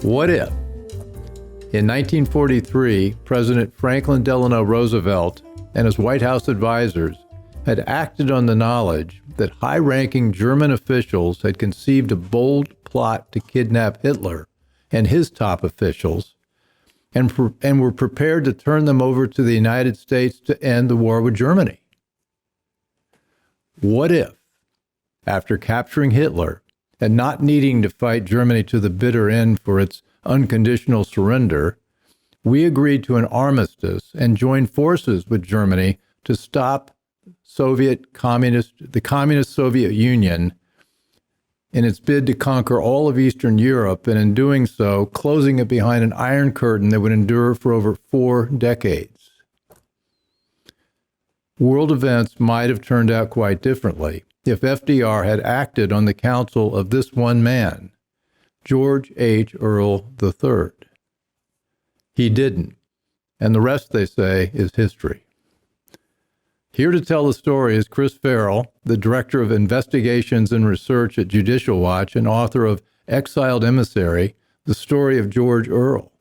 What if, in 1943, President Franklin Delano Roosevelt and his White House advisors had acted on the knowledge that high-ranking German officials had conceived a bold plot to kidnap Hitler and his top officials, and were prepared to turn them over to the United States to end the war with Germany? What if, after capturing Hitler and not needing to fight Germany to the bitter end for its unconditional surrender, we agreed to an armistice and joined forces with Germany to stop the Communist Soviet Union in its bid to conquer all of Eastern Europe, and in doing so, closing it behind an iron curtain that would endure for over 4 decades. World events might have turned out quite differently if FDR had acted on the counsel of this one man, George H. Earle III. He didn't, and the rest, they say, is history. Here to tell the story is Chris Farrell, the Director of Investigations and Research at Judicial Watch and author of Exiled Emissary, The Story of George Earle.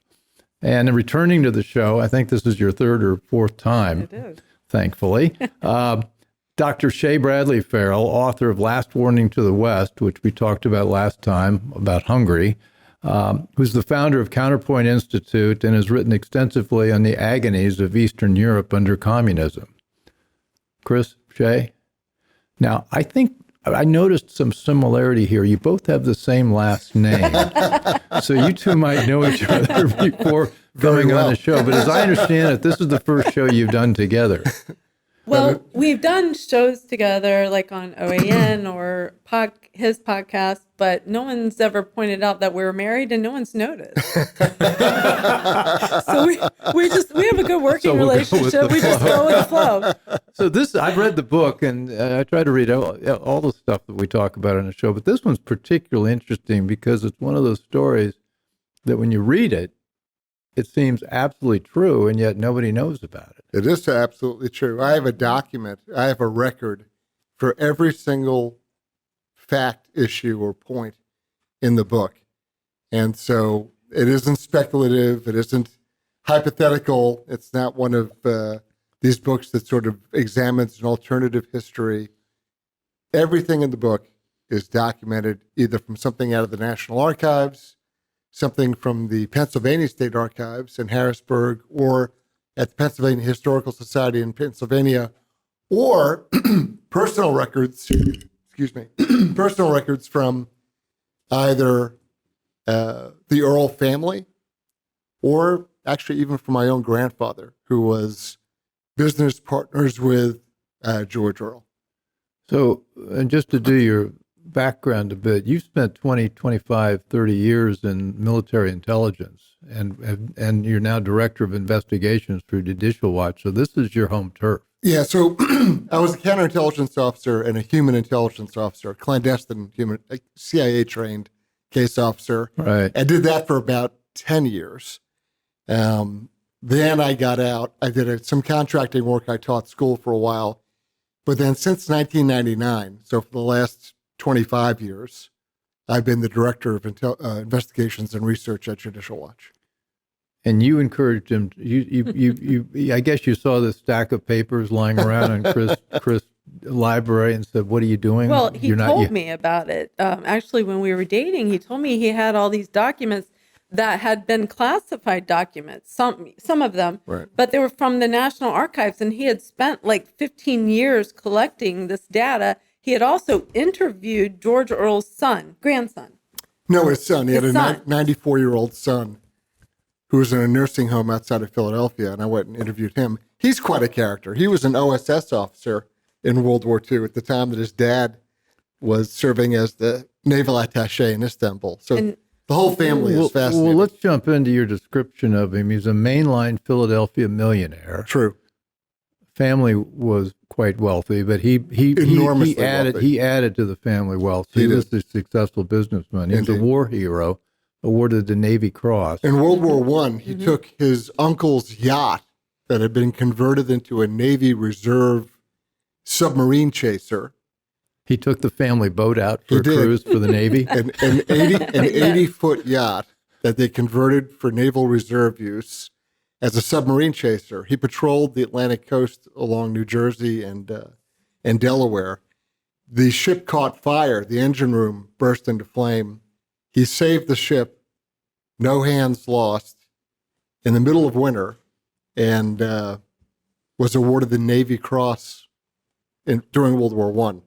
And in returning to the show, I think this is your 3rd or 4th time, It is. Thankfully, Dr. Shea Bradley Farrell, author of Last Warning to the West, which we talked about last time, about Hungary, who's the founder of Counterpoint Institute and has written extensively on the agonies of Eastern Europe under communism. Chris, Shea? Now, I think I noticed some similarity here. You both have the same last name. So you two might know each other before coming on the show. But as I understand it, this is the first show you've done together. Well, we've done shows together, like on OAN or his podcast, but no one's ever pointed out that we're married, and no one's noticed. So we have a good working relationship. We just go with the flow. So I've read the book, and I try to read all the stuff that we talk about on the show, but this one's particularly interesting because it's one of those stories that when you read it, it seems absolutely true, and yet nobody knows about it. It is absolutely true. I have a document, I have a record for every single fact, issue, or point in the book. And so it isn't speculative, it isn't hypothetical, it's not one of these books that sort of examines an alternative history. Everything in the book is documented either from something out of the National Archives, something from the Pennsylvania State Archives in Harrisburg, or at the Pennsylvania Historical Society in Pennsylvania, or personal records, personal records from either the Earle family, or actually even from my own grandfather, who was business partners with George Earle. So, and just to do your background a bit, you've spent 20, 25, 30 years in military intelligence, and you're now Director of Investigations for Judicial Watch, so this is your home turf. Yeah, so I was a counterintelligence officer and a human intelligence officer, clandestine human, CIA-trained case officer. Right. I did that for about 10 years. Then I got out. I did some contracting work. I taught school for a while. But then since 1999, so for the last 25 years, I've been the Director of Investigations and Research at Judicial Watch. And you encouraged him. I guess you saw this stack of papers lying around in Chris' library and said, "What are you doing?" Well, he told me about it. Actually, when we were dating, he told me he had all these documents that had been classified documents, some of them, right, but they were from the National Archives, and he had spent like 15 years collecting this data. He had also interviewed George Earle's grandson. No, his son. He had a 94-year-old son who was in a nursing home outside of Philadelphia, and I went and interviewed him. He's quite a character. He was an OSS officer in World War II at the time that his dad was serving as the naval attaché in Istanbul. So the whole family is fascinating. Well, let's jump into your description of him. He's a mainline Philadelphia millionaire. True. Family was quite wealthy, but he added to the family wealth. He was a successful businessman. He was a war hero, awarded the Navy Cross. In World War I, he took his uncle's yacht that had been converted into a Navy Reserve submarine chaser. He took the family boat out for a cruise for the Navy. An 80-foot yacht that they converted for naval reserve use as a submarine chaser. He patrolled the Atlantic coast along New Jersey and Delaware. The ship caught fire. The engine room burst into flame. He saved the ship, no hands lost, in the middle of winter, and was awarded the Navy Cross during World War I.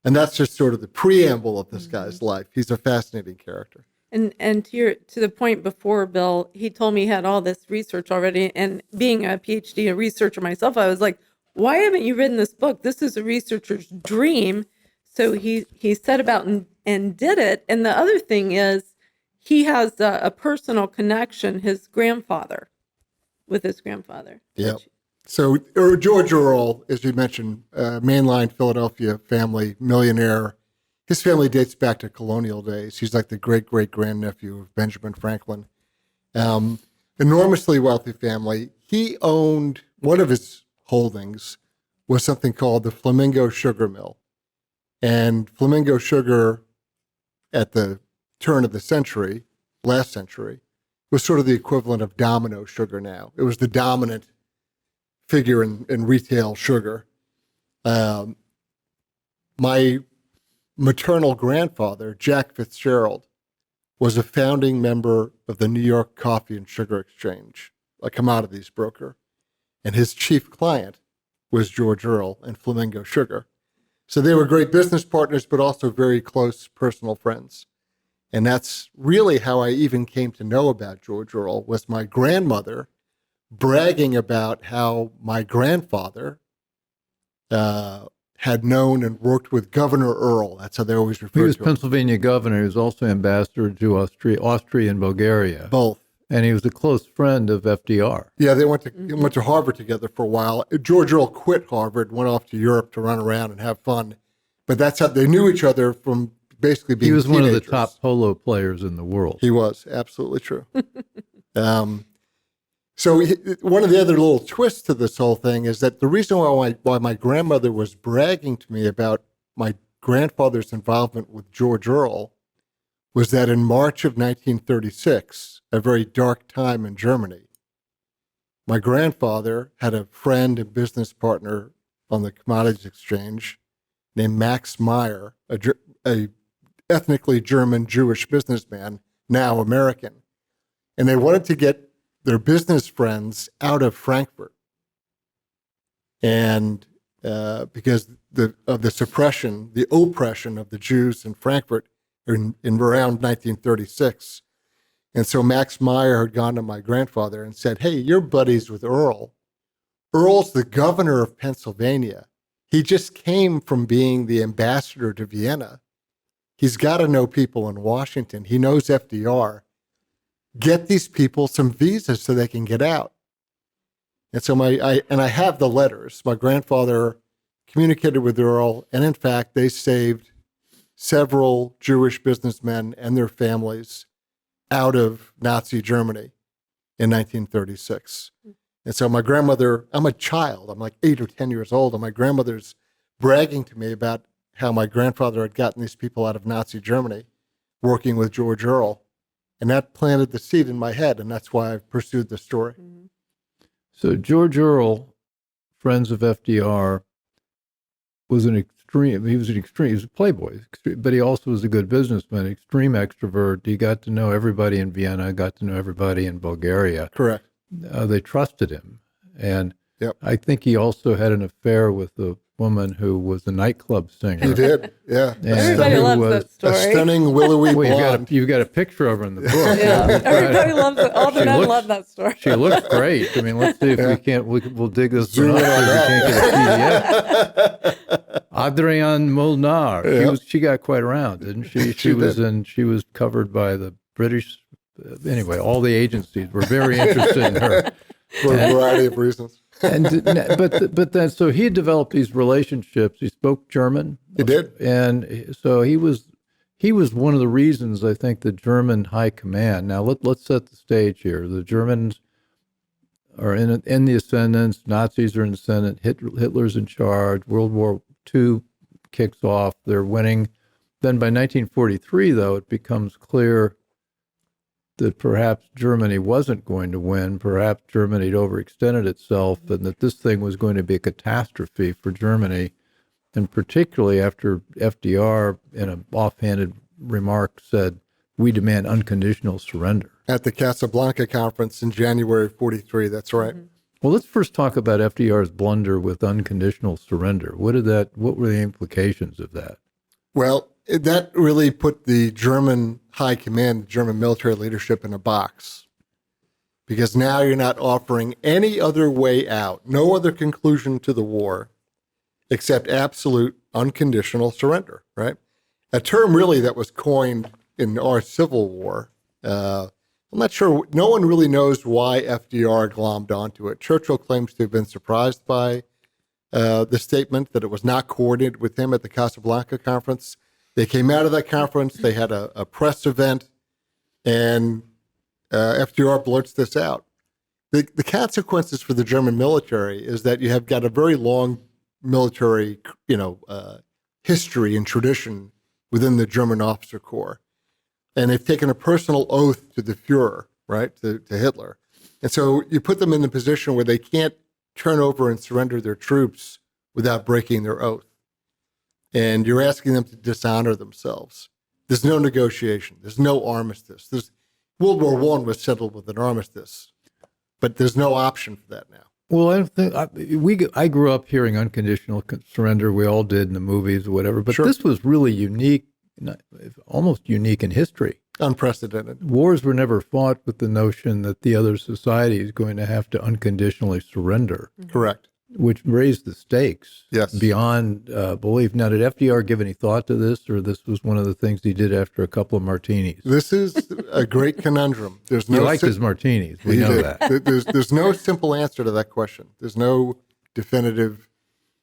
And that's just sort of the preamble of this guy's life. He's a fascinating character. And to the point before, Bill, he told me he had all this research already. And being a PhD, a researcher myself, I was like, why haven't you written this book? This is a researcher's dream. So he set about and did it. And the other thing is he has a personal connection, with his grandfather. Yeah. So George Earle, as you mentioned, mainline Philadelphia family, millionaire. His family dates back to colonial days. He's like the great-great-grandnephew of Benjamin Franklin. Enormously wealthy family. He owned, one of his holdings was something called the Flamingo Sugar Mill. And Flamingo Sugar, at the turn of the century, last century, was sort of the equivalent of Domino Sugar now. It was the dominant figure in retail sugar. My maternal grandfather, Jack Fitzgerald, was a founding member of the New York Coffee and Sugar Exchange, a commodities broker. And his chief client was George Earle and Flamingo Sugar. So they were great business partners, but also very close personal friends. And that's really how I even came to know about George Earle, was my grandmother bragging about how my grandfather had known and worked with Governor Earle. That's how they always referred to him. He was Pennsylvania governor. He was also ambassador to Austria and Bulgaria. Both. And he was a close friend of FDR. Yeah, they went to Harvard together for a while. George Earle quit Harvard, went off to Europe to run around and have fun. But that's how they knew each other, from basically being teenagers. He was one of the top polo players in the world. He was, absolutely true. So one of the other little twists to this whole thing is that the reason why my grandmother was bragging to me about my grandfather's involvement with George Earle was that in March of 1936, a very dark time in Germany, my grandfather had a friend and business partner on the commodities exchange named Max Meyer, a ethnically German Jewish businessman, now American. And they wanted to get their business friends out of Frankfurt. And because of the suppression, the oppression of the Jews in Frankfurt in around 1936. And so Max Meyer had gone to my grandfather and said, hey, you're buddies with Earle. Earle's the governor of Pennsylvania. He just came from being the ambassador to Vienna. He's got to know people in Washington. He knows FDR. Get these people some visas so they can get out. And so I have the letters. My grandfather communicated with Earle, and in fact, they saved several Jewish businessmen and their families out of Nazi Germany in 1936. And so my grandmother, I'm a child, I'm like 8 or 10 years old, and my grandmother's bragging to me about how my grandfather had gotten these people out of Nazi Germany working with George Earle. And that planted the seed in my head, and that's why I've pursued the story. Mm-hmm. So George Earle, friends of FDR, was he was a playboy, but he also was a good businessman, extreme extrovert. He got to know everybody in Vienna, got to know everybody in Bulgaria. Correct. They trusted him. And yep. I think he also had an affair with a woman who was a nightclub singer. He did, yeah. Everybody loves that story. A stunning willowy blonde. You've got a picture of her in the book. Yeah, everybody loves it. All the men love that story. She looks great. I mean, let's see if we can't. We'll dig this one up. We can't get a PDF. Adrienne Molnar. Yep. She got quite around, didn't she? She was covered by the British. Anyway, all the agencies were very interested in her for a variety of reasons. But then so he developed these relationships. He spoke German. He did, and so he was one of the reasons I think the German high command. Now let's set the stage here. The Germans are in the ascendant. Nazis are in the ascendant. Hitler's in charge. World War II kicks off. They're winning. Then by 1943, though, it becomes clear that perhaps Germany wasn't going to win, perhaps Germany had overextended itself, and that this thing was going to be a catastrophe for Germany, and particularly after FDR, in an offhanded remark, said, "We demand unconditional surrender." At the Casablanca conference in January of 43, that's right. Well, let's first talk about FDR's blunder with unconditional surrender. What were the implications of that? Well, that really put the German high command, the German military leadership in a box, because now you're not offering any other way out, no other conclusion to the war except absolute unconditional surrender, right? A term really that was coined in our Civil War. I'm not sure, no one really knows why FDR glommed onto it. Churchill claims to have been surprised by the statement, that it was not coordinated with him at the Casablanca conference. They came out of that conference, they had a press event, and FDR blurts this out. The consequences for the German military is that you have got a very long military, history and tradition within the German officer corps. And they've taken a personal oath to the Fuhrer, right, to Hitler. And so you put them in a position where they can't turn over and surrender their troops without breaking their oath. And you're asking them to dishonor themselves. There's no negotiation. There's no armistice. World War I was settled with an armistice, but there's no option for that now. Well, I don't think I grew up hearing unconditional surrender. We all did in the movies or whatever, but Sure. This was really unique, almost unique in history. Unprecedented. Wars were never fought with the notion that the other society is going to have to unconditionally surrender, Correct. which raised the stakes Yes. beyond belief. Now, did FDR give any thought to this, or this was one of the things he did after a couple of martinis? This is a great conundrum. There's He no liked his martinis. We know that. There's no simple answer to that question. There's no definitive.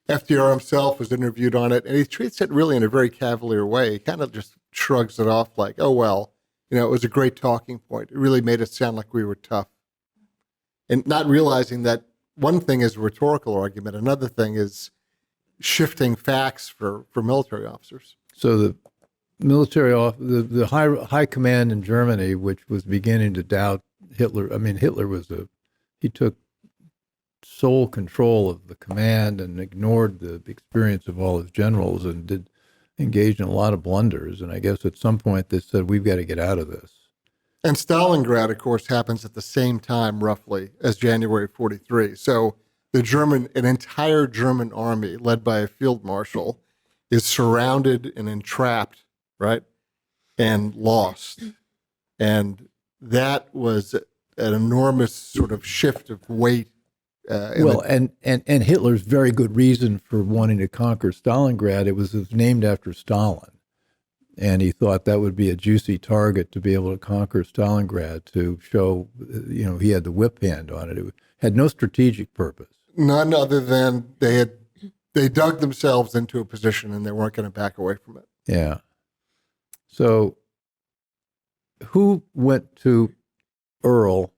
FDR himself was interviewed on it, and he treats it really in a very cavalier way. He kind of just shrugs it off like, oh, well, it was a great talking point. It really made it sound like we were tough. And not realizing that one thing is a rhetorical argument, another thing is shifting facts for military officers. So the military, the high command in Germany, which was beginning to doubt Hitler. I mean, he took sole control of the command and ignored the experience of all his generals and did engage in a lot of blunders. And I guess at some point they said, we've got to get out of this. And Stalingrad, of course, happens at the same time, roughly, as January 43. So an entire German army led by a field marshal is surrounded and entrapped, right? And lost. And that was an enormous sort of shift of weight. And Hitler's very good reason for wanting to conquer Stalingrad, it was named after Stalin. And he thought that would be a juicy target to be able to conquer Stalingrad, to show, he had the whip hand on it. It had no strategic purpose. None other than they dug themselves into a position and they weren't going to back away from it. Yeah. So who went to Earle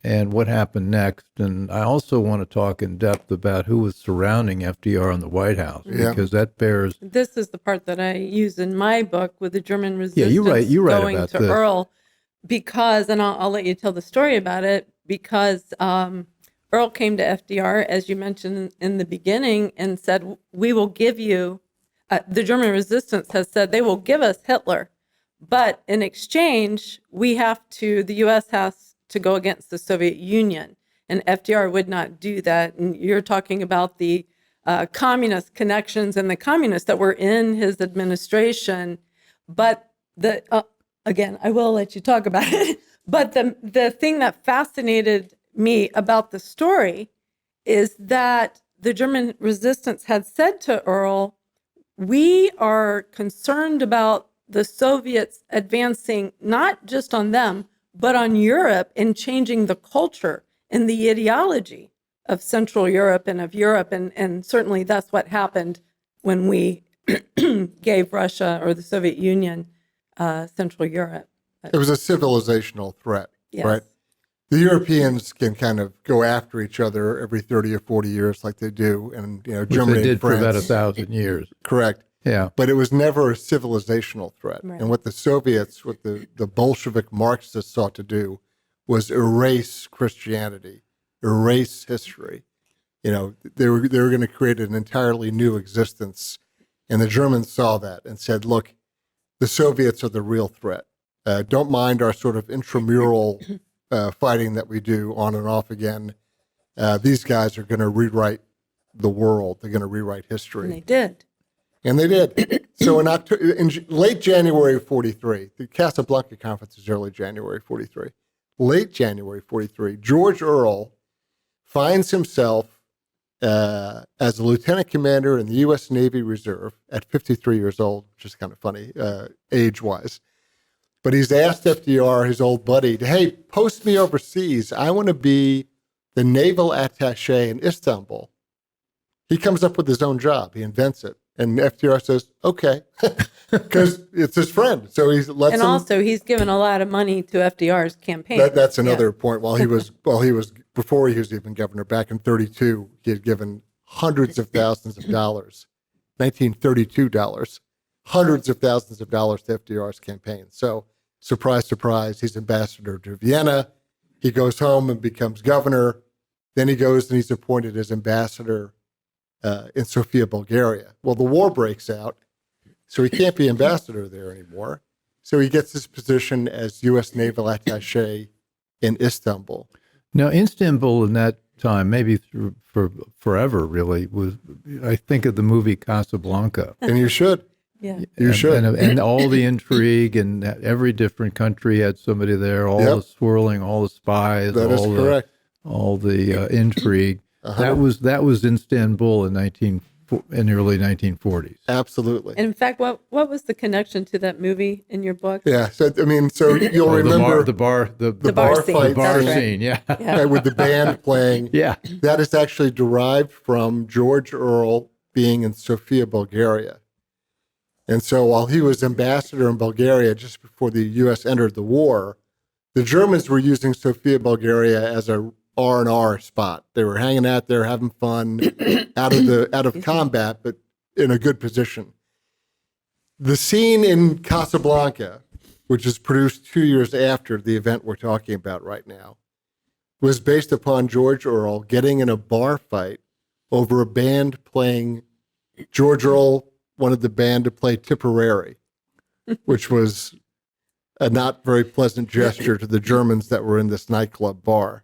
and what happened next? And I also want to talk in depth about who was surrounding FDR in the White House, because that bears... This is the part that I use in my book with the German resistance you write going about to this. Earle, because, and I'll let you tell the story about it, because Earle came to FDR, as you mentioned in the beginning, and said, we will give you, the German resistance has said they will give us Hitler, but in exchange, the U.S. has to go against the Soviet Union. And FDR would not do that. And you're talking about the communist connections and the communists that were in his administration. But again, I will let you talk about it. But the thing that fascinated me about the story is that the German resistance had said to Earle, we are concerned about the Soviets advancing not just on them, but on Europe and changing the culture and the ideology of Central Europe and of Europe. And certainly that's what happened when we gave Russia or the Soviet Union Central Europe. It was a civilizational threat, Yes. right? The Europeans can kind of go after each other every 30 or 40 years like they do. And, Which Germany they did and France. for about 1,000 years. Correct. Yeah. but it was never a civilizational threat. Right. And what the Soviets, what the Bolshevik Marxists sought to do was erase Christianity, erase history. You know, they were going to create an entirely new existence. And the Germans saw that and said, look, the Soviets are the real threat. Don't mind our sort of intramural fighting that we do on and off again. These guys are going to rewrite the world. They're going to rewrite history. And they did. And they did. So in late January of 43, the Casablanca Conference is early January 43. Late January 43, George Earle finds himself as a lieutenant commander in the U.S. Navy Reserve at 53 years old, which is kind of funny age-wise. But he's asked FDR, his old buddy, hey, post me overseas. I want to be the naval attaché in Istanbul. He comes up with his own job. He invents it. And FDR says, okay, because it's his friend. So he lets him. And also, he's given a lot of money to FDR's campaign. That's another point. Before he was even governor, back in 32, he had given hundreds of thousands of dollars, $1932, hundreds of thousands of dollars to FDR's campaign. So, surprise, surprise, he's ambassador to Vienna. He goes home and becomes governor. Then he goes and he's appointed as ambassador in Sofia, Bulgaria. Well, the war breaks out, so he can't be ambassador there anymore. So he gets his position as U.S. naval attaché in Istanbul. Now, Istanbul in that time, maybe for forever, really, was, I think of the movie Casablanca. And you should. Yeah. You should. And all the intrigue, and every different country had somebody there, all the swirling, all the spies. That is correct. All the intrigue. That was Istanbul in the early 1940s. Absolutely. And in fact, what was the connection to that movie in your book? Yeah. So you'll remember the bar scene. fight the bar That's right. scene. Yeah. with the band playing. Yeah. That is actually derived from George Earle being in Sofia, Bulgaria. And so while he was ambassador in Bulgaria just before the U.S. entered the war, the Germans were using Sofia, Bulgaria as a R&R spot. They were hanging out there, having fun, out of combat, but in a good position. The scene in Casablanca, which is produced 2 years after the event we're talking about right now, was based upon George Earle getting in a bar fight over a band playing. George Earle wanted the band to play Tipperary, which was a not very pleasant gesture to the Germans that were in this nightclub bar.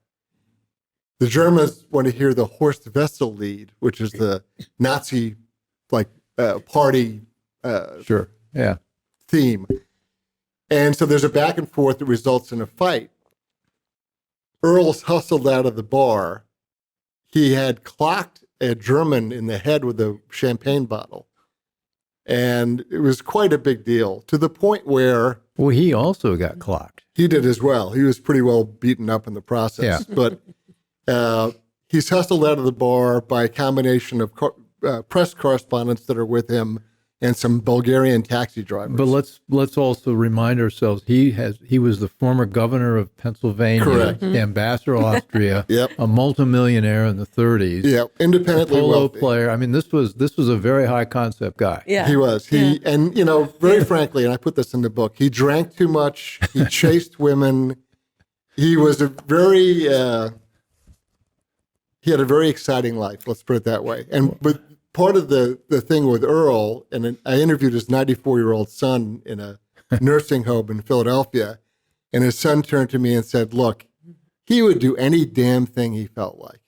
The Germans want to hear the Horst Wessel Lied, which is the Nazi party Sure. Yeah. theme. And so there's a back and forth that results in a fight. Earle's hustled out of the bar. He had clocked a German in the head with a champagne bottle. And it was quite a big deal, to the point where... Well, he also got clocked. He did as well. He was pretty well beaten up in the process. Yeah. But he's hustled out of the bar by a combination of press correspondents that are with him and some Bulgarian taxi drivers. But let's also remind ourselves he was the former governor of Pennsylvania, Correct. ambassador of Austria, Yep. a multimillionaire in the 30s, Yeah, independently a polo wealthy. player. I mean, this was a very high concept guy. Yeah. He was. And very frankly, and I put this in the book, he drank too much. He chased women. He was he had a very exciting life. Let's put it that way. But part of the thing with Earle, and I interviewed his 94-year-old son in a nursing home in Philadelphia, and his son turned to me and said, look, he would do any damn thing he felt like.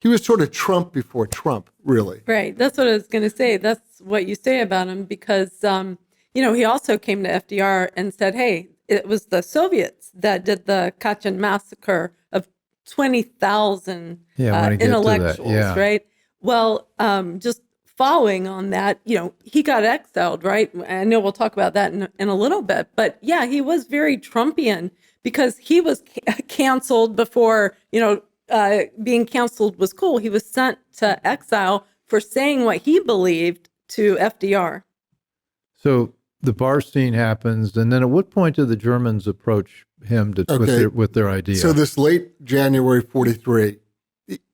He was sort of Trump before Trump, really. Right. That's what I was going to say. That's what you say about him because, he also came to FDR and said, hey, it was the Soviets that did the Katyn massacre of 20,000 intellectuals, right? Well, just following on that, he got exiled, right? I know we'll talk about that in a little bit, but yeah, he was very Trumpian because he was canceled before, being canceled was cool. He was sent to exile for saying what he believed to FDR. So the bar scene happens, and then at what point do the Germans approach him with their idea? So this late January 43,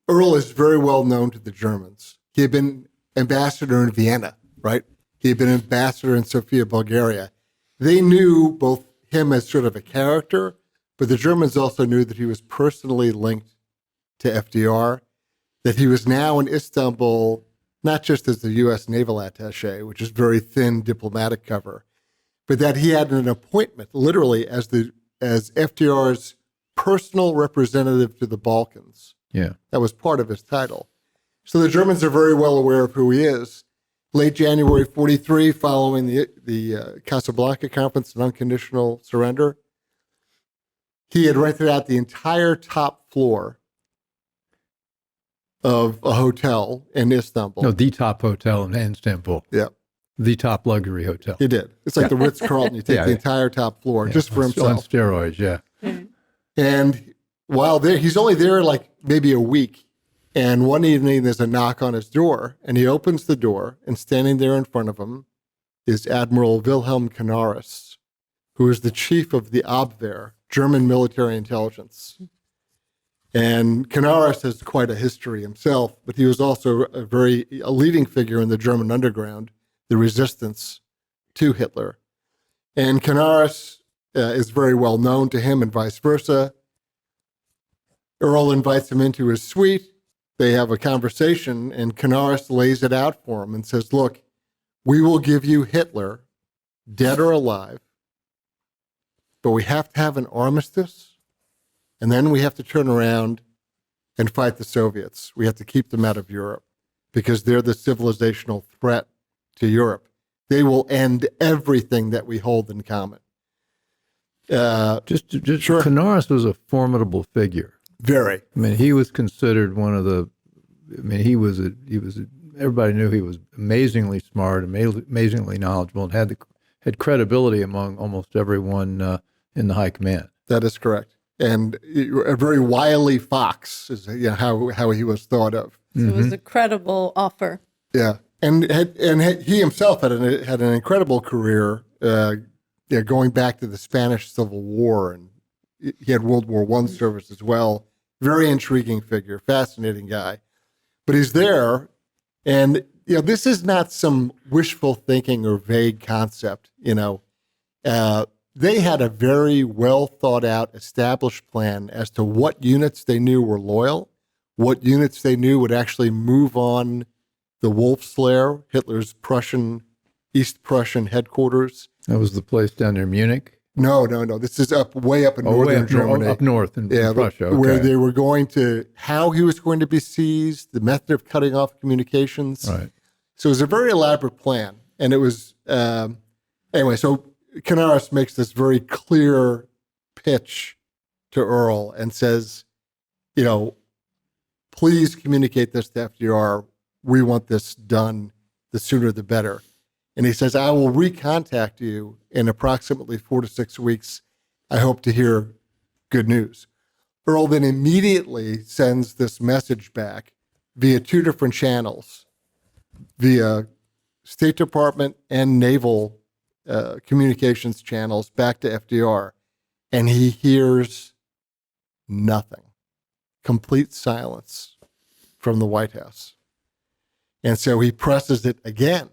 Earle is very well known to the Germans. He had been ambassador in Vienna, right? He had been ambassador in Sofia, Bulgaria. They knew both him as sort of a character, but the Germans also knew that he was personally linked to FDR, that he was now in Istanbul, not just as the U.S. naval attaché, which is very thin diplomatic cover, but that he had an appointment, literally, as FDR's personal representative to the Balkans. Yeah. That was part of his title. So the Germans are very well aware of who he is. Late January 43, following the Casablanca Conference and Unconditional Surrender, he had rented out the entire top floor of a hotel in Istanbul. No, the top hotel in Istanbul. Yeah. The top luxury hotel. He did. It's like the Ritz-Carlton. You take the entire top floor just for On himself. steroids, yeah. And while there, he's only there like maybe a week. And one evening there's a knock on his door, and he opens the door, and standing there in front of him is Admiral Wilhelm Canaris, who is the chief of the Abwehr, German military intelligence. And Canaris has quite a history himself, but he was also a leading figure in the German underground, the resistance to Hitler. And Canaris is very well known to him and vice versa. Earle invites him into his suite. They have a conversation, and Canaris lays it out for him and says, look, we will give you Hitler, dead or alive, but we have to have an armistice, and then we have to turn around and fight the Soviets. We have to keep them out of Europe because they're the civilizational threat to Europe. They will end everything that we hold in common. Just Sure. Canaris was a formidable figure. Very. I mean, he was considered one of the. I mean, everybody knew he was amazingly smart, amazingly knowledgeable, and had credibility among almost everyone in the high command. That is correct. And a very wily fox is how he was thought of. So it was a credible offer. Yeah, and he himself had an incredible career. Going back to the Spanish Civil War, and he had World War I service as well. Very intriguing figure, fascinating guy. But he's there, and this is not some wishful thinking or vague concept. They had a very well thought out, established plan as to what units they knew were loyal, what units they knew would actually move on the Wolf's Lair, Hitler's East Prussian headquarters. That was the place down near Munich. No. This is way up in northern Germany. Up north in Prussia. Okay. Where they were how he was going to be seized, the method of cutting off communications. Right. So it was a very elaborate plan. And it was, anyway, so Canaris makes this very clear pitch to Earle and says, please communicate this to FDR. We want this done. The sooner the better. And he says, I will recontact you in approximately 4 to 6 weeks. I hope to hear good news. Earle then immediately sends this message back via 2 different channels, via State Department and Naval communications channels back to FDR. And he hears nothing. Complete silence from the White House. And so he presses it again.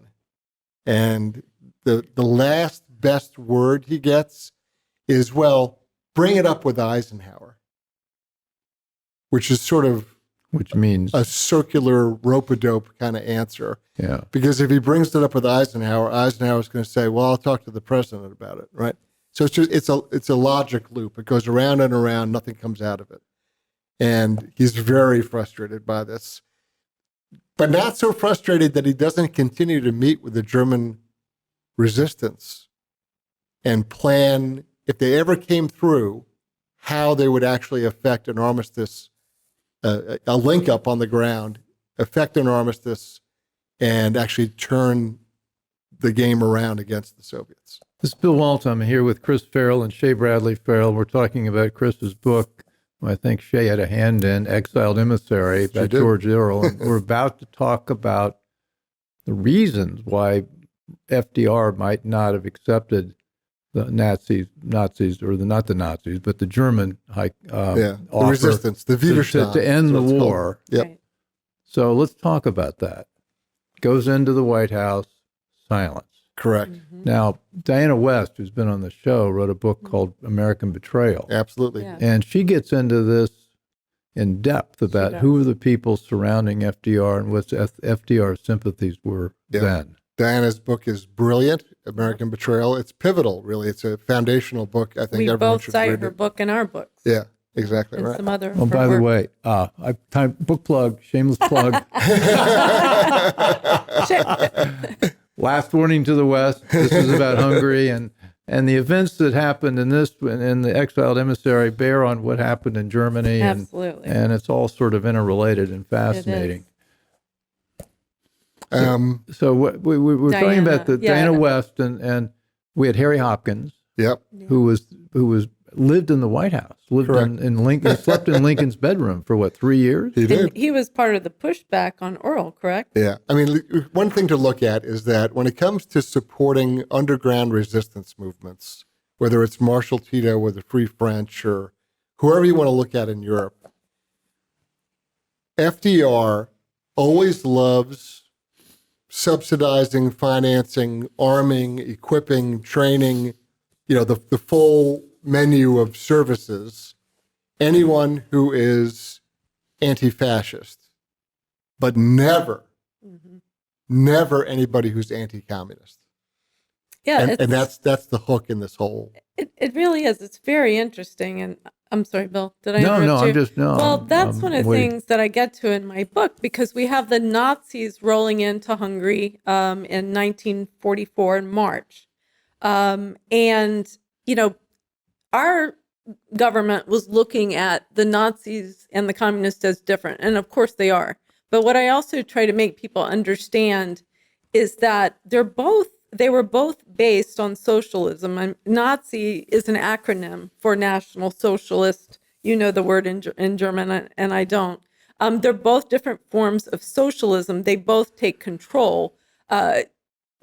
And the last best word he gets is, well, bring it up with Eisenhower, which is which means a circular rope-a-dope kind of answer. Yeah. Because if he brings it up with Eisenhower's going to say, well, I'll talk to the president about it, right? So it's a logic loop. It goes around and around, nothing comes out of it. And he's very frustrated by this. But not so frustrated that he doesn't continue to meet with the German resistance and plan, if they ever came through, how they would actually affect an armistice, a link up on the ground, affect an armistice, and actually turn the game around against the Soviets. This is Bill Walton. I'm here with Chris Farrell and Shea Bradley Farrell. We're talking about Chris's book. I think Shea had a hand in, Exiled Emissary by George Earle. And we're about to talk about the reasons why FDR might not have accepted the Nazis, or not the Nazis, but the German the resistance, the Widerstand. To end the war. Yep. Right. So let's talk about that. Goes into the White House, silence. Correct. Now, Diana West, who's been on the show, wrote a book called American Betrayal. Absolutely. Yeah. And she gets into this in depth about who were the people surrounding FDR and what FDR's sympathies were then. Diana's book is brilliant, American Betrayal. It's pivotal, really. It's a foundational book. I think We everyone both should cite read her it. book in our books. Yeah, exactly And right. some other. Oh, by the way, book plug, shameless plug. Last Warning to the West. This is about Hungary, and the events that happened in the Exiled Emissary bear on what happened in Germany. Absolutely. And it's all sort of interrelated and fascinating. So we were talking about the Diana West, and we had Harry Hopkins, Yep. who lived in the White House, lived in Lincoln, slept in Lincoln's bedroom for 3 years? He did. And he was part of the pushback on Earle, correct? Yeah. I mean, one thing to look at is that when it comes to supporting underground resistance movements, whether it's Marshal Tito or the Free French or whoever you want to look at in Europe, FDR always loves subsidizing, financing, arming, equipping, training, the full menu of services, anyone who is anti-fascist, but never anybody who's anti-communist. Yeah. And that's the hook in this whole. It really is. It's very interesting. And I'm sorry, Bill, did I interrupt No, you? I'm just, no. Well, that's one of the waiting. things that I get to in my book, because we have the Nazis rolling into Hungary in 1944 in March. And, our government was looking at the Nazis and the communists as different. And of course they are. But what I also try to make people understand is that they were both based on socialism. And Nazi is an acronym for National Socialist. You know the word in German, and I don't. They're both different forms of socialism. They both take control. The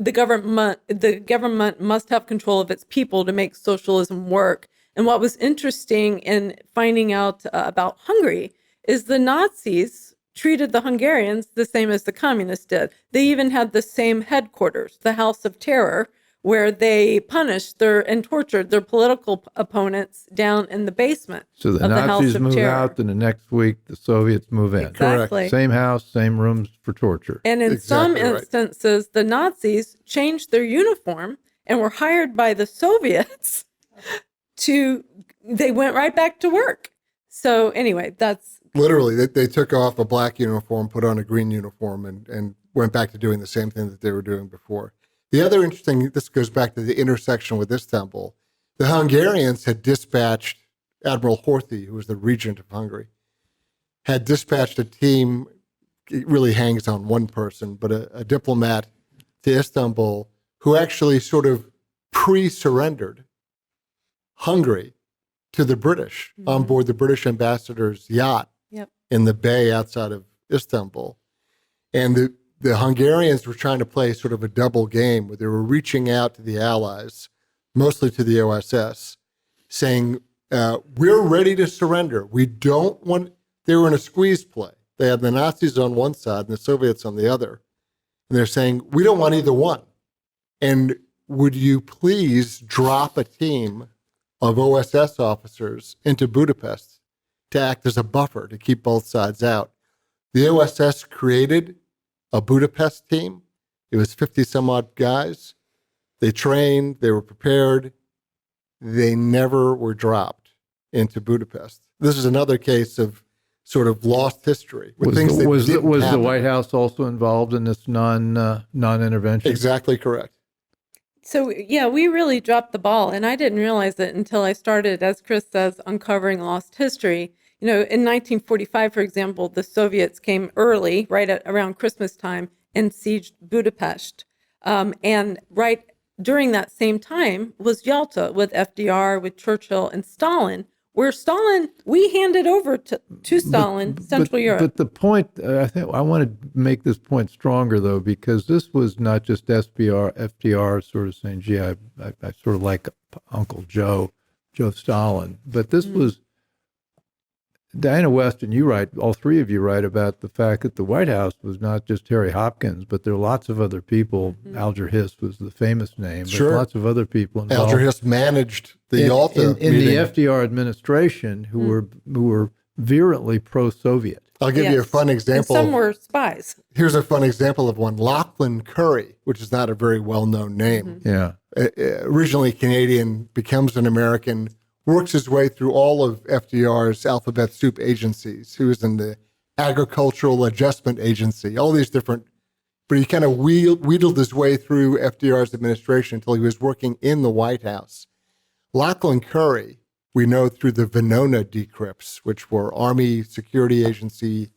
government must have control of its people to make socialism work. And what was interesting in finding out about Hungary is the Nazis treated the Hungarians the same as the communists did. They even had the same headquarters, the House of Terror, where they punished and tortured their political opponents down in the basement. So the of the Nazis House of move Terror. out, and the next week the Soviets move in. Exactly. Same house, same rooms for torture. And in some Exactly right. instances, the Nazis changed their uniform and were hired by the Soviets they went right back to work. So anyway, that's Literally, they took off a black uniform, put on a green uniform, and went back to doing the same thing that they were doing before. The other interesting, this goes back to the intersection with Istanbul. The Hungarians had dispatched Admiral Horthy, who was the regent of Hungary, had dispatched a team. It really hangs on one person, but a diplomat to Istanbul who actually sort of pre-surrendered Hungary to the British on board the British ambassador's yacht in the bay outside of Istanbul. And the Hungarians were trying to play sort of a double game where they were reaching out to the Allies, mostly to the OSS, saying, we're ready to surrender. We don't want, they were in a squeeze play. They had the Nazis on one side and the Soviets on the other. And they're saying, we don't want either one. And would you please drop a team of OSS officers into Budapest to act as a buffer to keep both sides out? The OSS created a Budapest team. It was 50 some odd guys. They trained, they were prepared. They never were dropped into Budapest. This is another case of sort of lost history. Was the White House also involved in this non-intervention? Exactly correct. So, yeah, we really dropped the ball. And I didn't realize it until I started, as Chris says, uncovering lost history. In 1945, for example, the Soviets came early, around Christmas time, and sieged Budapest. And right during that same time was Yalta with FDR, with Churchill and Stalin, where we handed over to Stalin, Central Europe. But the point, I think I want to make this point stronger, though, because this was not just FDR sort of saying, gee, I sort of like Uncle Joe Stalin, but this was Diana West and you write, all three of you write about the fact that the White House was not just Harry Hopkins, but there are lots of other people. Alger Hiss was the famous name, but Sure. lots of other people involved. Alger Hiss managed the Yalta in the meeting. FDR administration who were virulently pro-Soviet. I'll give you a fun example. And some were spies. Here's a fun example of one. Lin Curry, which is not a very well-known name. Yeah. Originally Canadian, becomes an American, works his way through all of FDR's alphabet soup agencies. He was in the Agricultural Adjustment Agency, all these different, but he kind of wheedled his way through FDR's administration until he was working in the White House. Lin Curry, we know through the Venona decrypts, which were Army Security Agency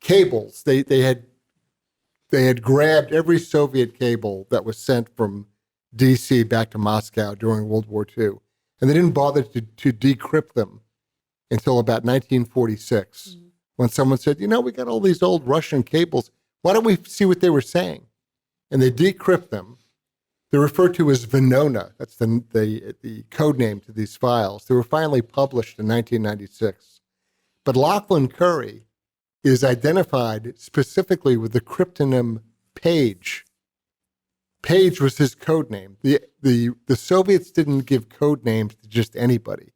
cables. They had grabbed every Soviet cable that was sent from D.C. back to Moscow during World War II, and they didn't bother to decrypt them until about 1946, when someone said, we got all these old Russian cables. Why don't we see what they were saying? And they decrypt them. They're referred to as Venona. That's the code name to these files. They were finally published in 1996. But Lin Curry is identified specifically with the cryptonym Page. Page was his code name. The Soviets didn't give code names to just anybody.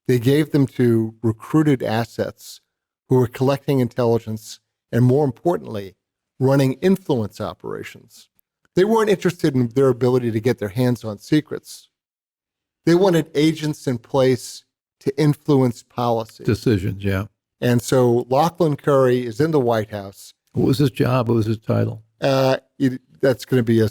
They gave them to recruited assets who were collecting intelligence and, more importantly, running influence operations. They weren't interested in their ability to get their hands on secrets. They wanted agents in place to influence policy. Decisions, yeah. And so Lin Curry is in the White House. What was his job? What was his title? That's going to be a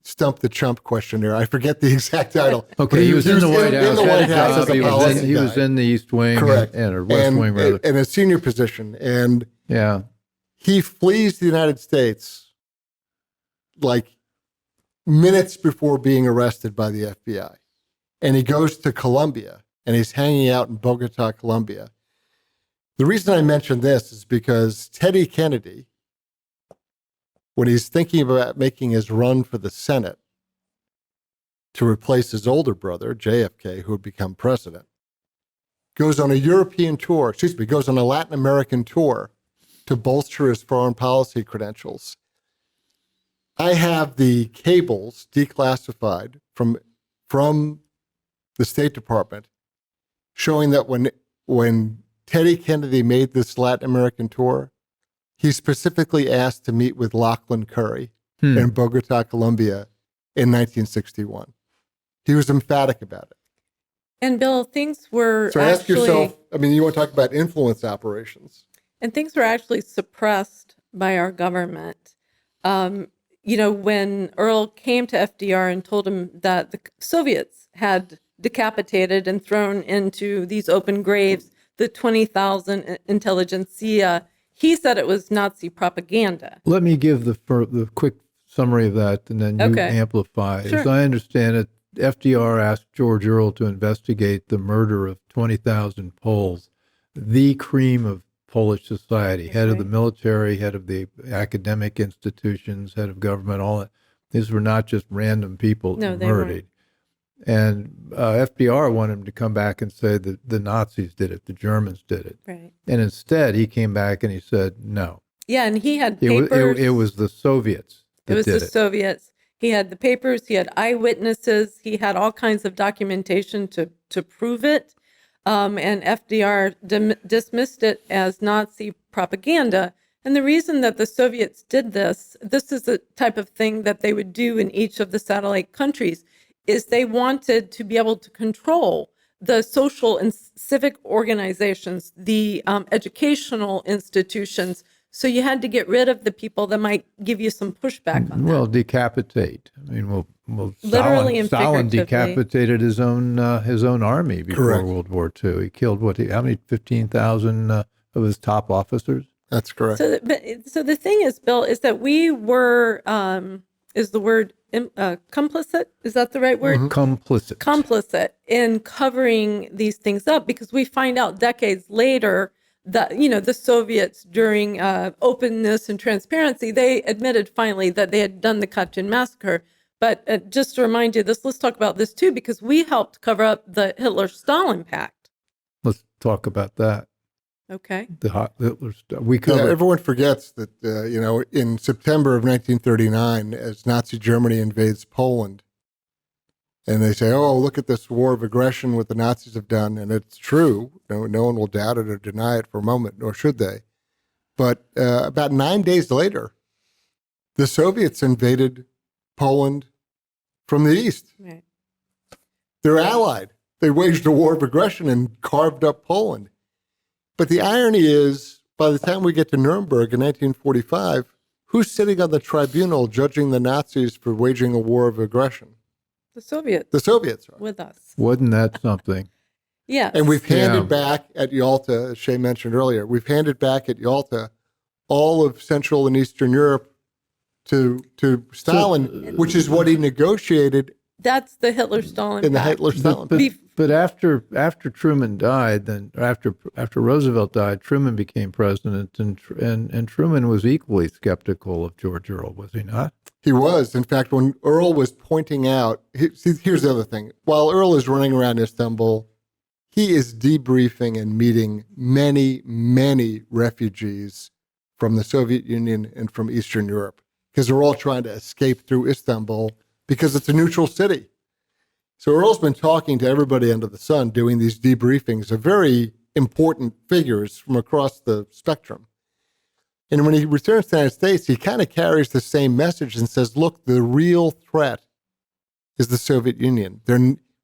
stump the chump question there. I forget the exact title. Okay, he was in the White House. In the White House as a policy He was guy. in the East Wing. Correct. Or West Wing, rather. In a senior position. And Yeah. he flees the United States like minutes before being arrested by the FBI. And he goes to Colombia, and he's hanging out in Bogota, Colombia. The reason I mention this is because Teddy Kennedy, when he's thinking about making his run for the Senate to replace his older brother, JFK, who had become president, goes on a European tour, goes on a Latin American tour to bolster his foreign policy credentials. I have the cables declassified from the State Department showing that when Teddy Kennedy made this Latin American tour, he specifically asked to meet with Lin Curry in Bogota, Colombia in 1961. He was emphatic about it. And Bill, things were So ask yourself, you want to talk about influence operations. And things were actually suppressed by our government. When Earle came to FDR and told him that the Soviets had decapitated and thrown into these open graves the 20,000 intelligentsia, he said it was Nazi propaganda. Let me give the quick summary of that, and then you amplify. Sure. As I understand it, FDR asked George Earle to investigate the murder of 20,000 Poles, the cream of Polish society, head of the military, head of the academic institutions, head of government, all that. These were not just random people murdered. And FDR wanted him to come back and say that the Nazis did it, the Germans did it. Right. And instead, he came back and he said, no. Yeah, and he had papers. It was the Soviets that did it. Soviets. He had the papers. He had eyewitnesses. He had all kinds of documentation to prove it. And FDR dismissed it as Nazi propaganda. And the reason that the Soviets did this is the type of thing that they would do in each of the satellite countries, is they wanted to be able to control the social and civic organizations, the educational institutions. So you had to get rid of the people that might give you some pushback on that. Well, decapitate. Literally and Stalin figuratively. decapitated his own army before Correct. World War II. He killed how many? 15,000 of his top officers. That's correct. So the thing is, Bill, is that we were is the word complicit? Is that the right word? Complicit. Complicit in covering these things up, because we find out decades later that, the Soviets, during openness and transparency, they admitted finally that they had done the Katyn massacre. But just to remind you let's talk about this too, because we helped cover up the Hitler-Stalin Pact. Let's talk about that. Okay. The Hitler stuff. We Yeah, covered. everyone forgets that, in September of 1939, as Nazi Germany invades Poland, and they say, oh, look at this war of aggression, what the Nazis have done. And it's true. No one will doubt it or deny it for a moment, nor should they. But about 9 days later, the Soviets invaded Poland from the east. Right. They're allied. They waged a war of aggression and carved up Poland. But the irony is, by the time we get to Nuremberg in 1945, who's sitting on the tribunal judging the Nazis for waging a war of aggression? The Soviets. The Soviets are. With us. Wasn't that something? Yes. And we've handed Yeah. back at Yalta, as Shay mentioned earlier, we've handed back at Yalta all of Central and Eastern Europe to Stalin, which is what he negotiated That's the Hitler-Stalin in the Pact. Hitler-Stalin. But after Truman died, then after Roosevelt died, Truman became president, and Truman was equally skeptical of George Earle, was he not? He was. In fact, when Earle was pointing out, here's the other thing. While Earle is running around Istanbul, he is debriefing and meeting many, many refugees from the Soviet Union and from Eastern Europe, because they're all trying to escape through Istanbul because it's a neutral city. So Earle's been talking to everybody under the sun, doing these debriefings of very important figures from across the spectrum. And when he returns to the United States, he kind of carries the same message and says, look, the real threat is the Soviet Union.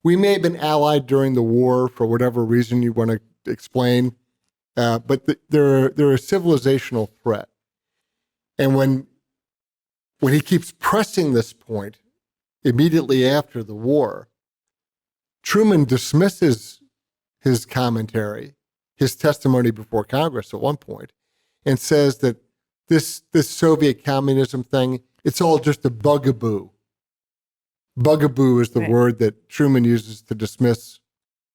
We may have been allied during the war for whatever reason you want to explain, but they're a civilizational threat. And when he keeps pressing this point immediately after the war, Truman dismisses his commentary, his testimony before Congress at one point, and says that this Soviet communism thing, it's all just a bugaboo. Bugaboo is the Right. word that Truman uses to dismiss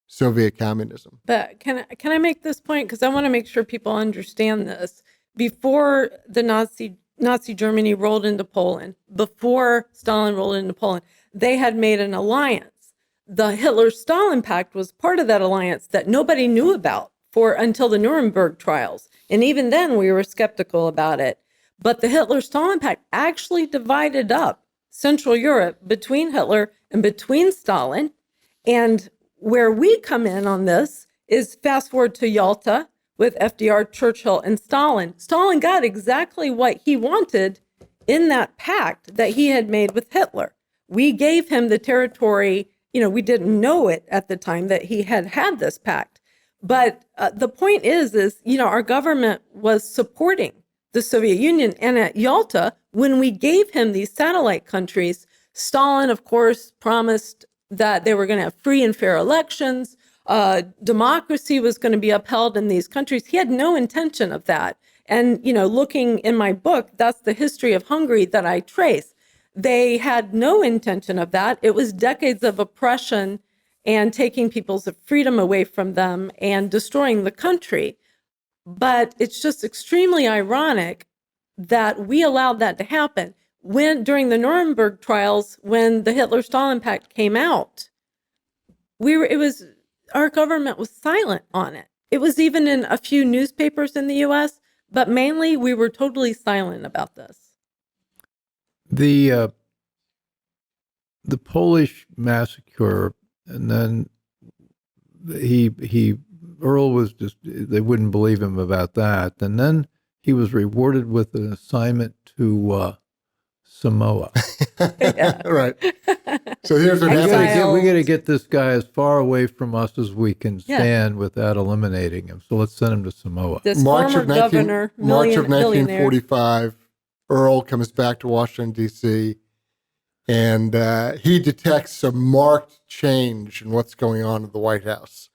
Soviet communism. But can I make this point? Because I want to make sure people understand this. Before the Nazi Germany rolled into Poland, before Stalin rolled into Poland, they had made an alliance. The Hitler-Stalin Pact was part of that alliance that nobody knew about until the Nuremberg trials. And even then, we were skeptical about it. But the Hitler-Stalin Pact actually divided up Central Europe between Hitler and between Stalin. And where we come in on this is fast forward to Yalta with FDR, Churchill, and Stalin. Stalin got exactly what he wanted in that pact that he had made with Hitler. We gave him the territory. We didn't know it at the time that he had this pact. But the point is, our government was supporting the Soviet Union. And at Yalta, when we gave him these satellite countries, Stalin, of course, promised that they were going to have free and fair elections. Democracy was going to be upheld in these countries. He had no intention of that. And, looking in my book, that's the history of Hungary that I trace. They had no intention of that. It was decades of oppression and taking people's freedom away from them and destroying the country. But it's just extremely ironic that we allowed that to happen. During the Nuremberg trials, when the Hitler-Stalin Pact came out, our government was silent on it. It was even in a few newspapers in the U.S., but mainly we were totally silent about this. The Polish massacre, and then Earle was they wouldn't believe him about that. And then he was rewarded with an assignment to Samoa. Yeah. Right. So here's what Exiled. happens. We got to get this guy as far away from us as we can Yeah. stand without eliminating him. So let's send him to Samoa. This March former of 19 governor, March of millionaire. 1945, Earle comes back to Washington, D.C., and he detects a marked change in what's going on in the White House.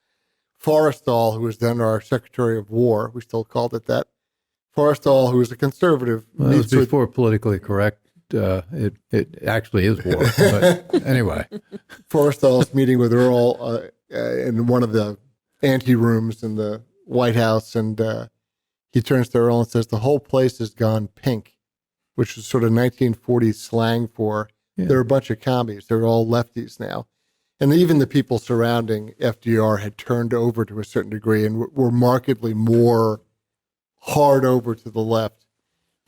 Forrestal, who was then our Secretary of War, we still called it that, Forrestal, who was a conservative, Well, it was meets with before politically correct. It actually is war. But anyway, Forrestal's meeting with Earle in one of the ante rooms in the White House, and he turns to Earle and says, "The whole place has gone pink," which was sort of 1940s slang for they're a bunch of commies. They're all lefties now. and even the people surrounding FDR had turned over to a certain degree and were markedly more hard over to the left.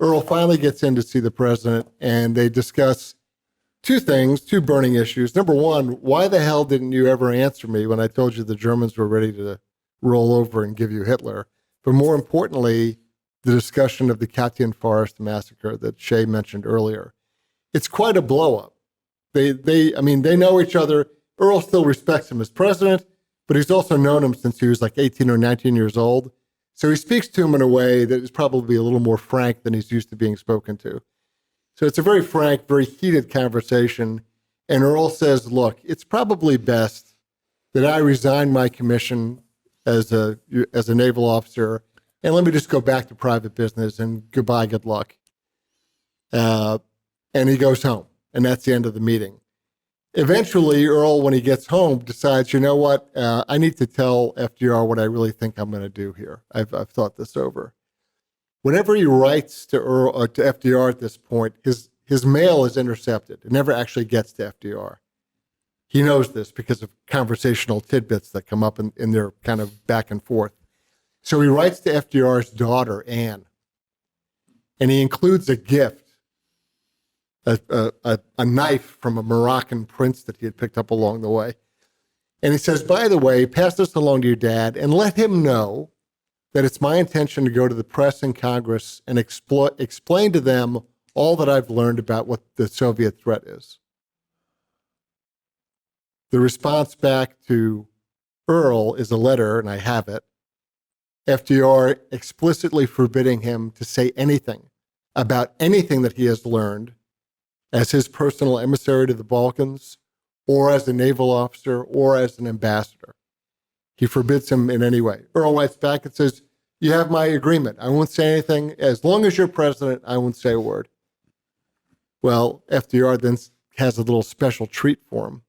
Earle finally gets in to see the president, and they discuss two things, two burning issues. Number one, why the hell didn't you ever answer me when I told you the Germans were ready to roll over and give you Hitler? But more importantly, the discussion of the Katyn Forest massacre that Shay mentioned earlier. It's quite a blow-up. They know each other. Earle still respects him as president, but he's also known him since he was like 18 or 19 years old. So he speaks to him in a way that is probably a little more frank than he's used to being spoken to. So it's a very frank, very heated conversation. And Earle says, look, it's probably best that I resign my commission as a naval officer, and let me just go back to private business, and goodbye, good luck. And he goes home, and that's the end of the meeting. Eventually, Earle, when he gets home, decides, you know what, I need to tell FDR what I really think I'm going to do here. I've thought this over. Whenever he writes to FDR at this point, his mail is intercepted. It never actually gets to FDR. He knows this because of conversational tidbits that come up in their kind of back and forth. So he writes to FDR's daughter, Anne, and he includes a gift, a knife from a Moroccan prince that he had picked up along the way. And he says, by the way, pass this along to your dad and let him know that it's my intention to go to the press and Congress and explain to them all that I've learned about what the Soviet threat is. The response back to Earle is a letter, and I have it, FDR explicitly forbidding him to say anything about anything that he has learned as his personal emissary to the Balkans, or as a naval officer, or as an ambassador. He forbids him in any way. Earle writes back and says, you have my agreement. I won't say anything. As long as you're president, I won't say a word. Well, FDR then has a little special treat for him.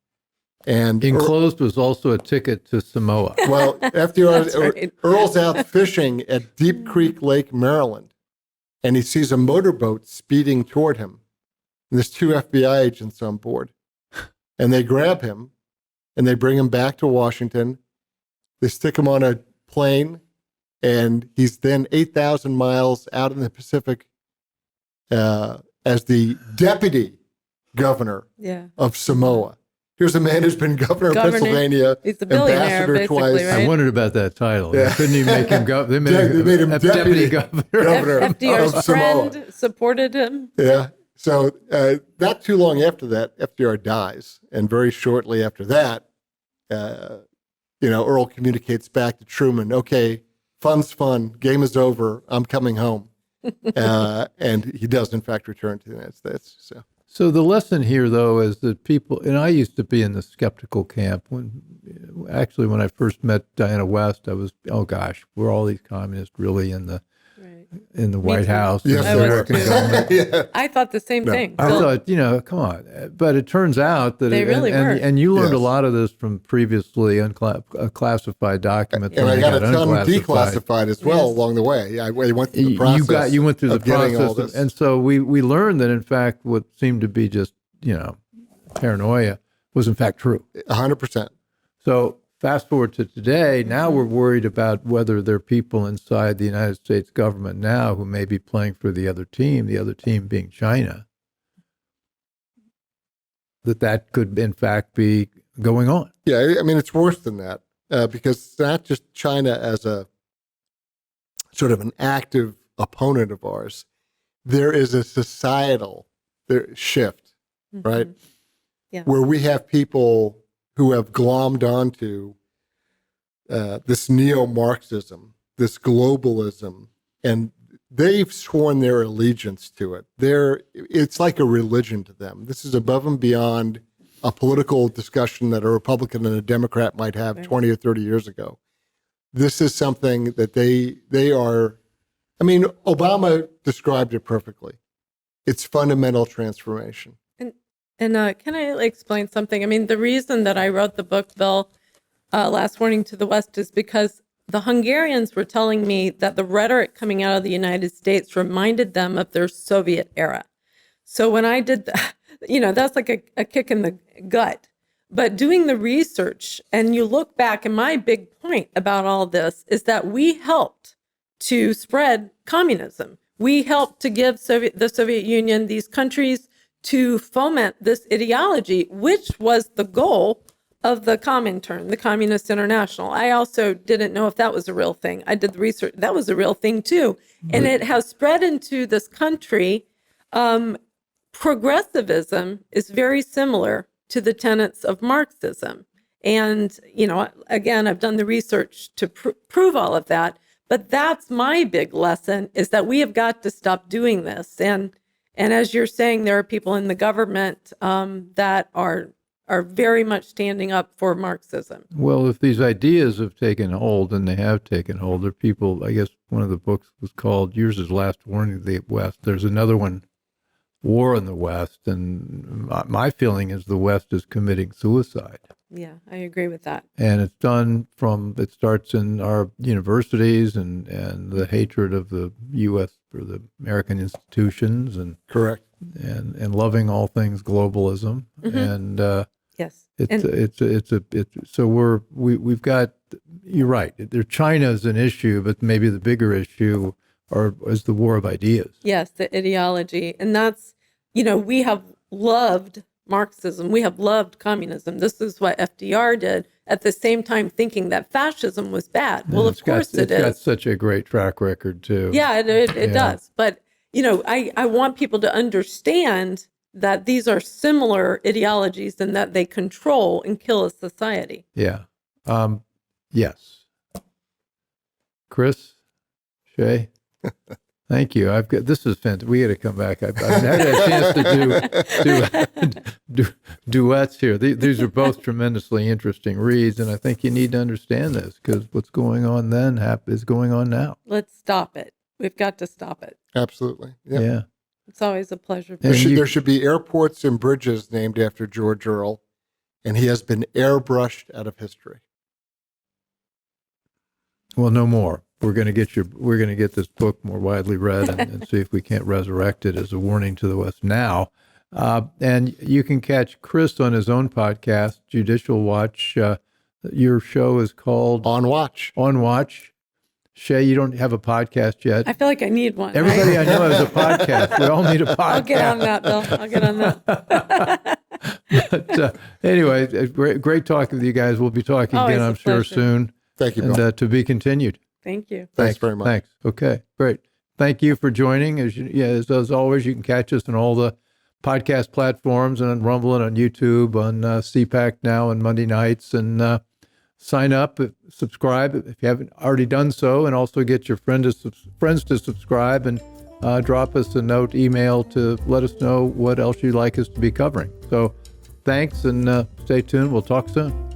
And enclosed was also a ticket to Samoa. Well, FDR, right. Earle's out fishing at Deep Creek Lake, Maryland, and he sees a motorboat speeding toward him. And there's two FBI agents on board. And they grab him, and they bring him back to Washington. They stick him on a plane, and he's then 8,000 miles out in the Pacific as the deputy governor of Samoa. Here's a man who's been governor of Pennsylvania, he's a billionaire, ambassador twice. right? I wondered about that title. Yeah. They couldn't even make him go. They made him deputy governor. FDR's of friend Samoa. supported him. Yeah. So not too long after that, FDR dies. And very shortly after that, Earle communicates back to Truman, okay, fun's fun, game is over, I'm coming home. And he does, in fact, return to the United States. So the lesson here, though, is that people, and I used to be in the skeptical camp when I first met Diana West, I was, oh gosh, were all these communists really in the White House? Yes, I was too. American yeah. I thought the same thing. I thought, come on. But it turns out that They really were. And you learned Yes. a lot of this from previously classified documents. And I got a ton unclassified. declassified as well along the way. I went through the process. You went through the getting all process. this. And so we learned that, in fact, what seemed to be just, paranoia was, in fact, true. 100%. So fast forward to today, now we're worried about whether there are people inside the United States government now who may be playing for the other team being China, that could, in fact, be going on. Yeah, I mean, it's worse than that because it's not just China as a sort of an active opponent of ours. There is a societal shift, right? Yeah. Where we have people who have glommed onto this neo-Marxism, this globalism, and they've sworn their allegiance to it. It's like a religion to them. This is above and beyond a political discussion that a Republican and a Democrat might have 20 or 30 years ago. This is something that they are, I mean, Obama described it perfectly. It's fundamental transformation. And can I explain something? I mean, the reason that I wrote the book, Bill, Last Warning to the West, is because the Hungarians were telling me that the rhetoric coming out of the United States reminded them of their Soviet era. So when I did that, that's like a kick in the gut. But doing the research, and you look back, and my big point about all this is that we helped to spread communism. We helped to give the Soviet Union, these countries, to foment this ideology, which was the goal of the Comintern, the Communist International. I also didn't know if that was a real thing. I did the research. That was a real thing too. And it has spread into this country. Progressivism is very similar to the tenets of Marxism. And, again, I've done the research to prove all of that. But that's my big lesson, is that we have got to stop doing this. And as you're saying, there are people in the government that are very much standing up for Marxism. Well, if these ideas have taken hold, and they have taken hold, there are people, I guess one of the books was called, yours is Last Warning to the West. There's another one, War in the West. And my feeling is the West is committing suicide. Yeah, I agree with that. And it's done it starts in our universities and the hatred of the U.S. or the American institutions and Correct. and loving all things globalism. Mm-hmm. And Yes. so we've got, you're right. China is an issue, but maybe the bigger issue is the war of ideas. Yes, the ideology. And that's, we have loved Marxism. We have loved communism. This is what FDR did, at the same time thinking that fascism was bad. Well, of course it is. It's got such a great track record, too. Yeah, it does. But, I want people to understand that these are similar ideologies and that they control and kill a society. Yeah. Yes. Chris, Shay, thank you. This is fantastic. We got to come back. I've had a chance to do duets here. These are both tremendously interesting reads, and I think you need to understand this, because what's going on then is going on now. Let's stop it. We've got to stop it. Absolutely. Yep. Yeah. It's always a pleasure. There should be airports and bridges named after George Earle, and he has been airbrushed out of history. Well, no more. We're going to get this book more widely read and see if we can't resurrect it as a warning to the West now. And you can catch Chris on his own podcast, Judicial Watch. Your show is called On Watch. On Watch. Shay, you don't have a podcast yet. I feel like I need one. Everybody I know has a podcast. We all need a podcast. I'll get on that, Bill. I'll get on that. But anyway, great talking with you guys. We'll be talking Always again, I'm sure, pleasure. soon. Thank you, Bill. And to be continued. Thank you. Thanks very much. Thanks. Okay, great. Thank you for joining. As always, you can catch us on all the podcast platforms and on Rumble and on YouTube, on CPAC now on Monday nights. And sign up, subscribe if you haven't already done so, and also get your friends to subscribe, and drop us a note, email to let us know what else you'd like us to be covering. So thanks, and stay tuned. We'll talk soon.